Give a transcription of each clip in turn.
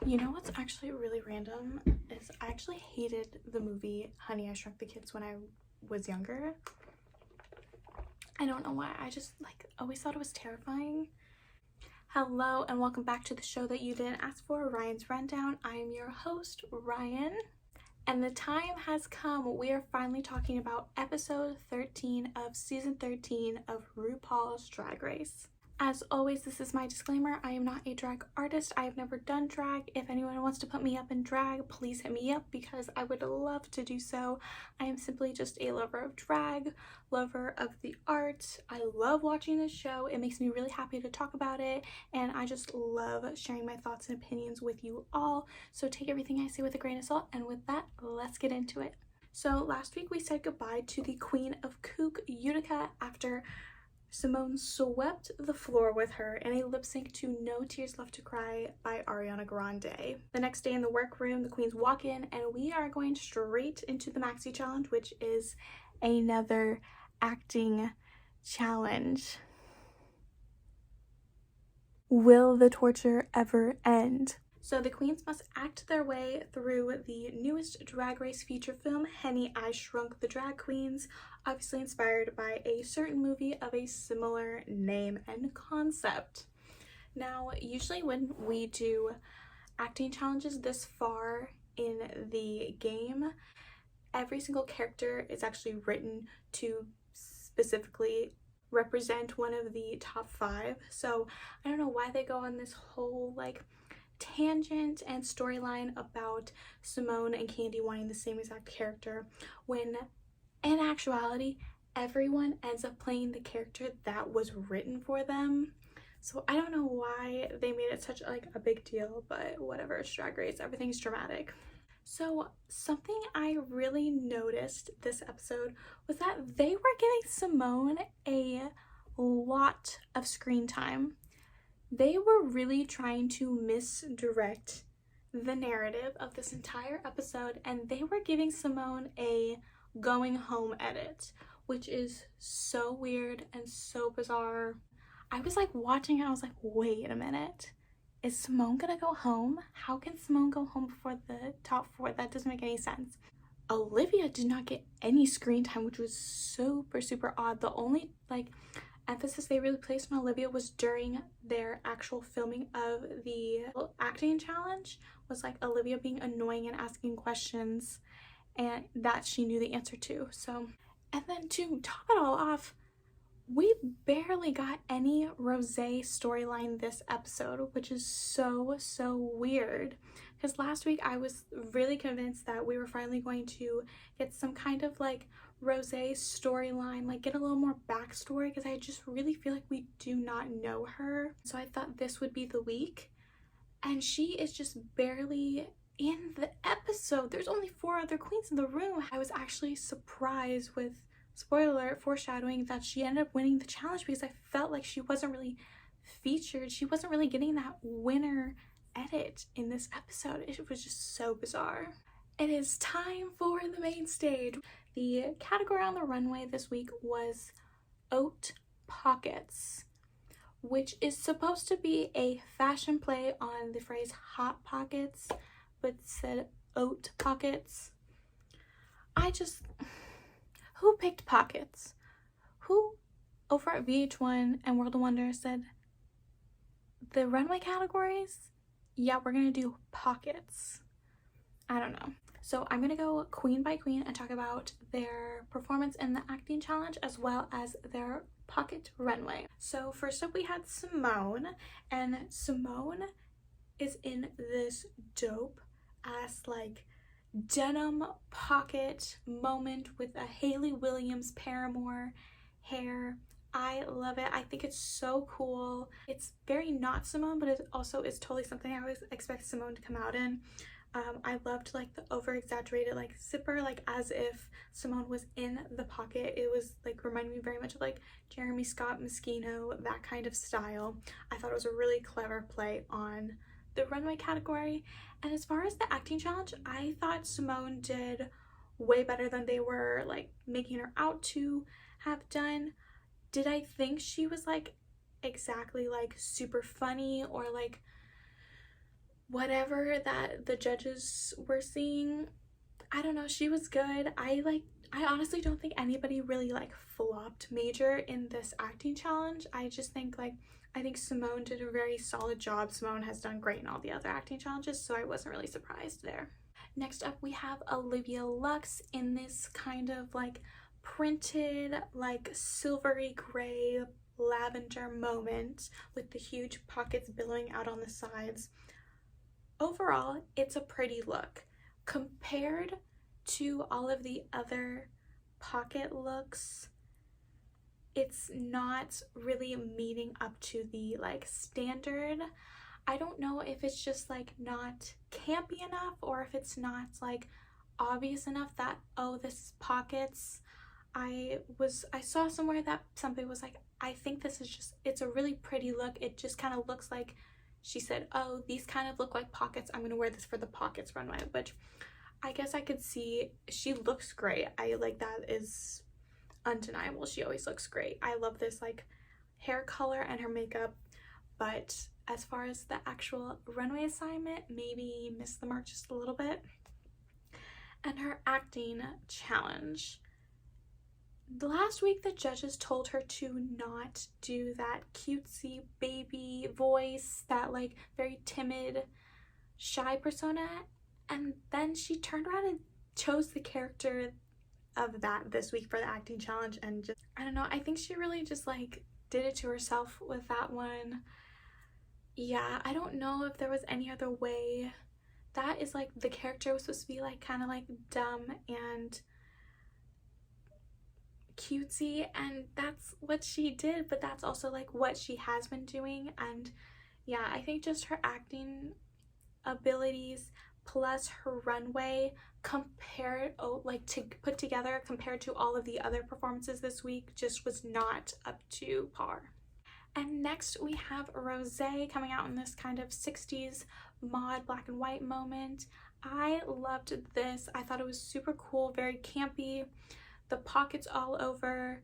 You know what's actually really random is I actually hated the movie Honey, I Shrunk the Kids when I was younger. I don't know why. I just always thought it was terrifying. Hello and welcome back to the show that you didn't ask for, Ryan's Rundown. I am your host, Ryan. And the time has come. We are finally talking about episode 13 of season 13 of RuPaul's Drag Race. As always, this is my disclaimer. I am not a drag artist. I have never done drag. If anyone wants to put me up in drag, please hit me up because I would love to do so. I am simply just a lover of drag, lover of the art. I love watching this show. It makes me really happy to talk about it, and I just love sharing my thoughts and opinions with you all. So take everything I say with a grain of salt, and with that, let's get into it. So last week we said goodbye to the Queen of Kook, Utica, after Simone swept the floor with her in a lip sync to No Tears Left to Cry by Ariana Grande. The next day in the workroom, the queens walk in and we are going straight into the Maxi Challenge, which is another acting challenge. Will the torture ever end? So the queens must act their way through the newest Drag Race feature film, Henny, I Shrunk the Drag Queens, obviously inspired by a certain movie of a similar name and concept. Now, usually when we do acting challenges this far in the game, every single character is actually written to specifically represent one of the top 5. So I don't know why they go on this whole tangent and storyline about Simone and Candy wanting the same exact character, when in actuality everyone ends up playing the character that was written for them. So I don't know why they made it such a big deal, but whatever, it's Drag Race, everything's dramatic. So something I really noticed this episode was that they were giving Simone a lot of screen time. They were really trying to misdirect the narrative of this entire episode, and they were giving Simone a going home edit, which is so weird and so bizarre. I was watching it, I was like, wait a minute. Is Simone gonna go home? How can Simone go home before the top 4? That doesn't make any sense. Olivia did not get any screen time, which was super odd. The only emphasis they really placed on Olivia was during their actual filming of the acting challenge, was Olivia being annoying and asking questions and that she knew the answer to. So, and then to top it all off, we barely got any Rosé storyline this episode, which is so weird, because last week I was really convinced that we were finally going to get some kind of Rosé storyline, get a little more backstory, because I just really feel like we do not know her. So I thought this would be the week, and she is just barely in the episode. There's only 4 other queens in the room. I was actually surprised with, spoiler alert, foreshadowing, that she ended up winning the challenge, because I felt like she wasn't really featured. She wasn't really getting that winner edit in this episode. It was just so bizarre. It is time for the main stage. The category on the runway this week was Oat Pockets, which is supposed to be a fashion play on the phrase Hot Pockets, but said Oat Pockets. Who picked pockets? Who over at VH1 and World of Wonder said, the runway categories? Yeah, we're gonna do pockets. I don't know. So I'm gonna go queen by queen and talk about their performance in the acting challenge as well as their pocket runway. So first up we had Simone, and Simone is in this dope ass denim pocket moment with a Hayley Williams Paramore hair. I love it. I think it's so cool. It's very not Simone, but it also is totally something I always expect Simone to come out in. I loved the over exaggerated zipper, as if Simone was in the pocket. It was reminded me very much of Jeremy Scott Moschino, that kind of style. I thought it was a really clever play on the runway category. And as far as the acting challenge, I thought Simone did way better than they were making her out to have done. Did I think she was exactly super funny or whatever that the judges were seeing, I don't know, she was good. I honestly don't think anybody really like flopped major in this acting challenge. I just think I think Simone did a very solid job. Simone has done great in all the other acting challenges, so I wasn't really surprised there. Next up, we have Olivia Lux in this kind of like printed, like silvery gray lavender moment with the huge pockets billowing out on the sides. Overall, it's a pretty look. Compared to all of the other pocket looks, it's not really meeting up to the like standard. I don't know if it's just like not campy enough, or if it's not like obvious enough that, oh, this is pockets. I saw somewhere that somebody was like, I think this is just, it's a really pretty look. It just kind of looks like, she said, oh, these kind of look like pockets. I'm gonna wear this for the pockets runway, which I guess I could see. She looks great. I like, that is undeniable. She always looks great. I love this like hair color and her makeup, but as far as the actual runway assignment, maybe missed the mark just a little bit. And her acting challenge. Last week, the judges told her to not do that cutesy baby voice, that like very timid, shy persona, and then she turned around and chose the character of that this week for the acting challenge, and just, I don't know, I think she really just like did it to herself with that one. Yeah, I don't know if there was any other way. That is like, the character was supposed to be like kind of like dumb and cutesy, and that's what she did, but that's also like what she has been doing. And yeah, I think just her acting abilities plus her runway compared, like to put together compared to all of the other performances this week, just was not up to par. And next we have Rosé coming out in this kind of 60s mod black and white moment. I loved this. I thought it was super cool, very campy, the pockets all over,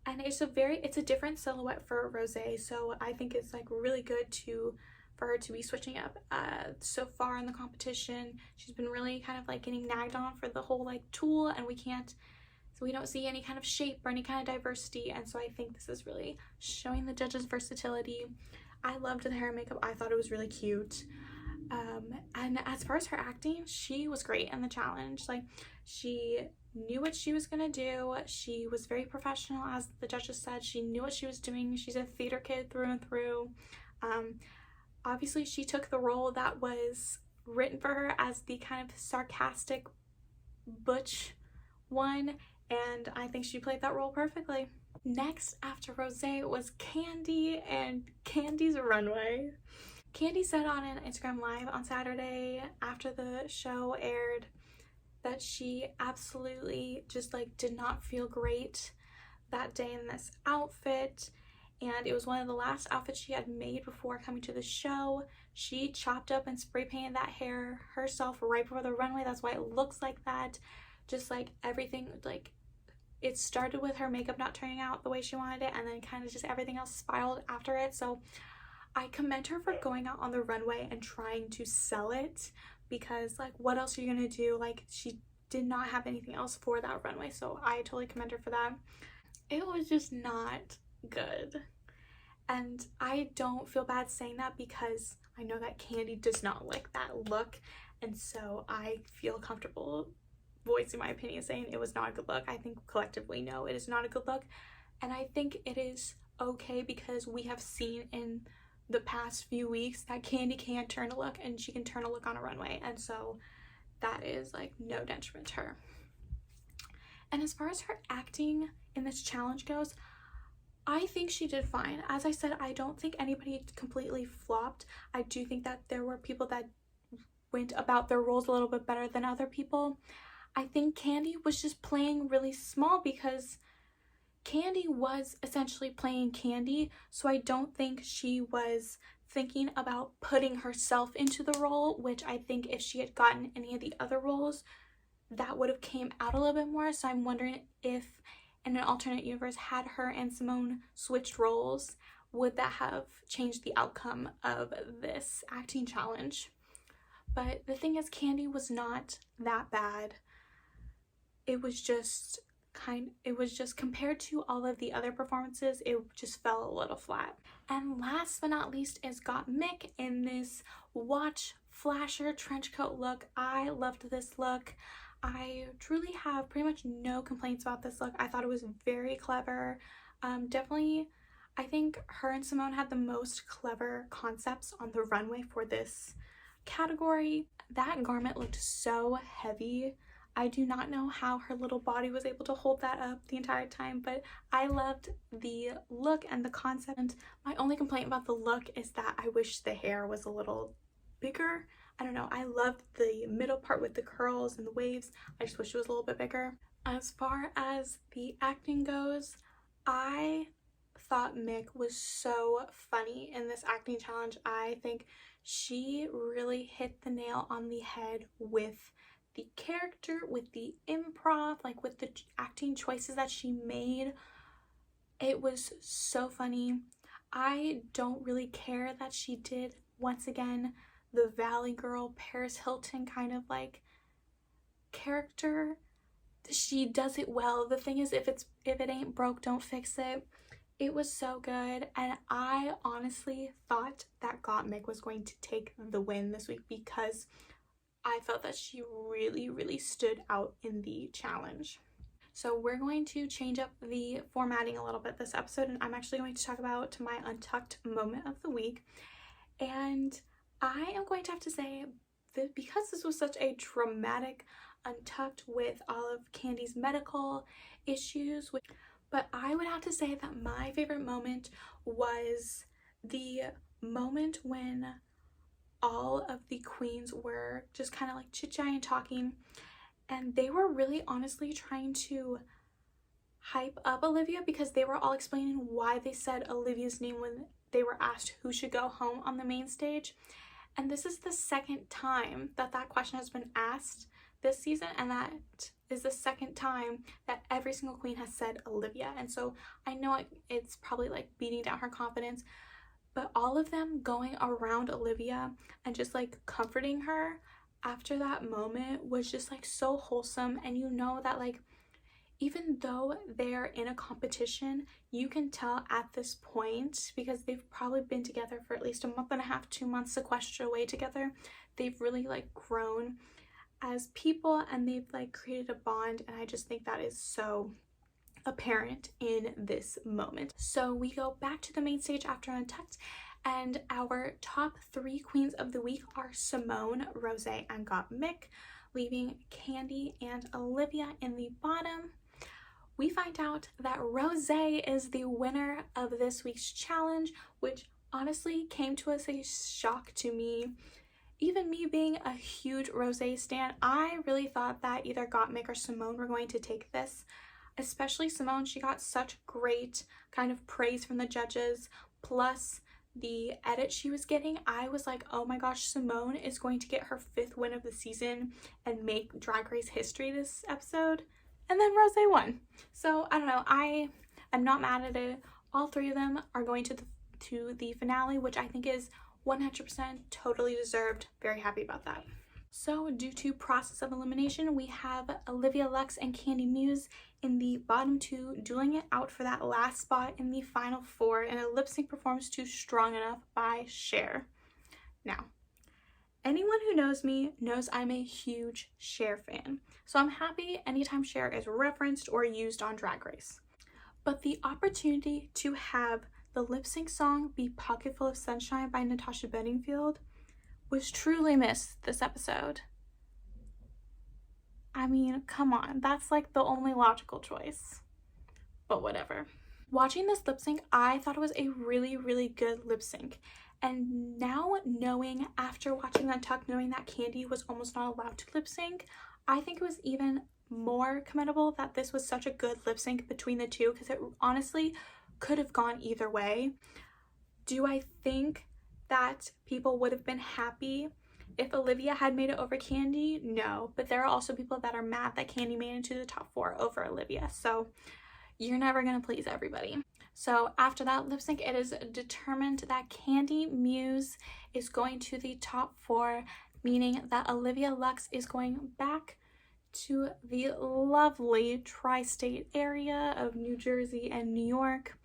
and it's a different silhouette for Rosé, so I think it's like really good for her to be switching up so far in the competition. She's been really kind of like getting nagged on for the whole like tulle, and we don't see any kind of shape or any kind of diversity, and so I think this is really showing the judges' versatility. I loved the hair and makeup. I thought it was really cute. And as far as her acting, she was great in the challenge. Like, she knew what she was gonna do. She was very professional, as the judges said. She knew what she was doing. She's a theater kid through and through. Obviously, she took the role that was written for her as the kind of sarcastic butch one, and I think she played that role perfectly. Next after Rosé was Candy and Candy's runway. Candy said on an Instagram live on Saturday after the show aired that she absolutely just like did not feel great that day in this outfit, and it was one of the last outfits she had made before coming to the show. She chopped up and spray painted that hair herself right before the runway. That's why it looks like that. Just like everything, like it started with her makeup not turning out the way she wanted it, and then kind of just everything else spiraled after it. So I commend her for going out on the runway and trying to sell it, because like what else are you gonna do? Like, she did not have anything else for that runway, so I totally commend her for that. It was just not good, and I don't feel bad saying that because I know that Candy does not like that look, and so I feel comfortable voicing my opinion saying it was not a good look. I think collectively, no, it is not a good look, and I think it is okay because we have seen in the past few weeks that Candy can turn a look, and she can turn a look on a runway, and so that is like no detriment to her. And as far as her acting in this challenge goes, I think she did fine. As I said, I don't think anybody completely flopped. I do think that there were people that went about their roles a little bit better than other people. I think Candy was just playing really small because Candy was essentially playing Candy, so I don't think she was thinking about putting herself into the role, which I think if she had gotten any of the other roles, that would have came out a little bit more. So I'm wondering if in an alternate universe, had her and Simone switched roles, would that have changed the outcome of this acting challenge? But the thing is, Candy was not that bad. It was just compared to all of the other performances, it just fell a little flat. And last but not least is Gottmik in this watch flasher trench coat look. I loved this look. I truly have pretty much no complaints about this look. I thought it was very clever. Definitely, I think her and Simone had the most clever concepts on the runway for this category. That garment looked so heavy. I do not know how her little body was able to hold that up the entire time, but I loved the look and the concept. And my only complaint about the look is that I wish the hair was a little bigger. I don't know, I loved the middle part with the curls and the waves. I just wish it was a little bit bigger. As far as the acting goes, I thought Mick was so funny in this acting challenge. I think she really hit the nail on the head with the character, with the improv, like with the acting choices that she made. It was so funny. I don't really care that she did, once again, the Valley Girl, Paris Hilton kind of like character. She does it well. The thing is, if it ain't broke, don't fix it. It was so good, and I honestly thought that Gottmik was going to take the win this week because I felt that she really stood out in the challenge. So we're going to change up the formatting a little bit this episode, and I'm actually going to talk about my untucked moment of the week. And I am going to have to say that because this was such a dramatic untucked with all of Candy's medical issues, but I would have to say that my favorite moment was the moment when all of the queens were just kind of like chit-chatting and talking, and they were really honestly trying to hype up Olivia because they were all explaining why they said Olivia's name when they were asked who should go home on the main stage. And this is the second time that question has been asked this season, and that is the second time that every single queen has said Olivia. And so I know it's probably like beating down her confidence, but all of them going around Olivia and just like comforting her after that moment was just like so wholesome. And you know that like even though they're in a competition, you can tell at this point, because they've probably been together for at least a month and a half, 2 months sequestered away together, they've really like grown as people and they've like created a bond. And I just think that is so apparent in this moment. So we go back to the main stage after Untucked, and our top 3 queens of the week are Simone, Rosé, and Gottmik, leaving Candy and Olivia in the bottom. We find out that Rosé is the winner of this week's challenge, which honestly came to us a shock to me. Even me being a huge Rosé stan, I really thought that either Gottmik or Simone were going to take this. Especially Simone, she got such great kind of praise from the judges, plus the edit she was getting. I was like, oh my gosh, Simone is going to get her 5th win of the season and make Drag Race history this episode. And then Rosé won. So I don't know, I am not mad at it. All 3 of them are going to the finale, which I think is 100% totally deserved. Very happy about that. So due to process of elimination, we have Olivia Lux and Candy Muse in the bottom 2 dueling it out for that last spot in the final 4 in a lip sync performance to Strong Enough by Cher. Now, anyone who knows me knows I'm a huge Cher fan, so I'm happy anytime Cher is referenced or used on Drag Race. But the opportunity to have the lip sync song be Pocketful of Sunshine by Natasha Bedingfield was truly missed this episode. I mean, come on, that's like the only logical choice. But whatever. Watching this lip sync, I thought it was a really good lip sync. And now knowing, after watching Untucked, knowing that Candy was almost not allowed to lip sync, I think it was even more commendable that this was such a good lip sync between the two, because it honestly could have gone either way. Do I think that people would have been happy if Olivia had made it over Candy? No, but there are also people that are mad that Candy made it into the top 4 over Olivia, so you're never gonna please everybody. So after that lip sync, it is determined that Candy Muse is going to the top 4. meaning that Olivia Lux is going back to the lovely tri-state area of New Jersey and New York.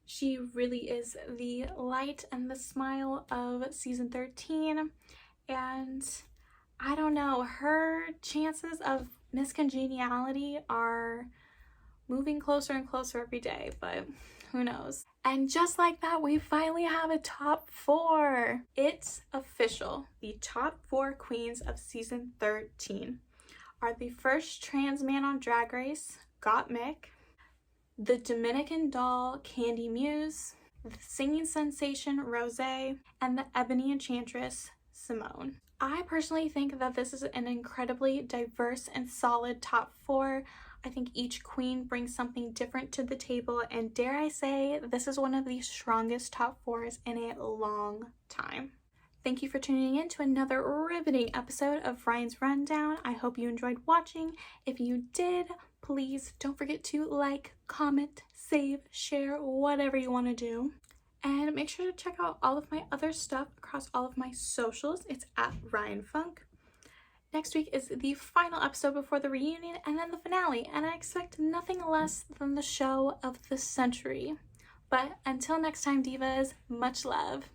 She really is the light and the smile of season 13, and I don't know, her chances of Miss Congeniality are moving closer and closer every day, but who knows. And just like that, we finally have a top 4. It's official. The top 4 queens of season 13 are the first trans man on Drag Race, Got Mick, the Dominican doll, Candy Muse, the singing sensation, Rose, and the ebony enchantress, Simone. I personally think that this is an incredibly diverse and solid top 4. I think each queen brings something different to the table, and dare I say, this is one of the strongest top 4s in a long time. Thank you for tuning in to another riveting episode of Ryan's Rundown. I hope you enjoyed watching. If you did, please don't forget to like, comment, save, share, whatever you want to do. And make sure to check out all of my other stuff across all of my socials. It's at Ryann Funk. Next week is the final episode before the reunion and then the finale, and I expect nothing less than the show of the century. But until next time, divas, much love.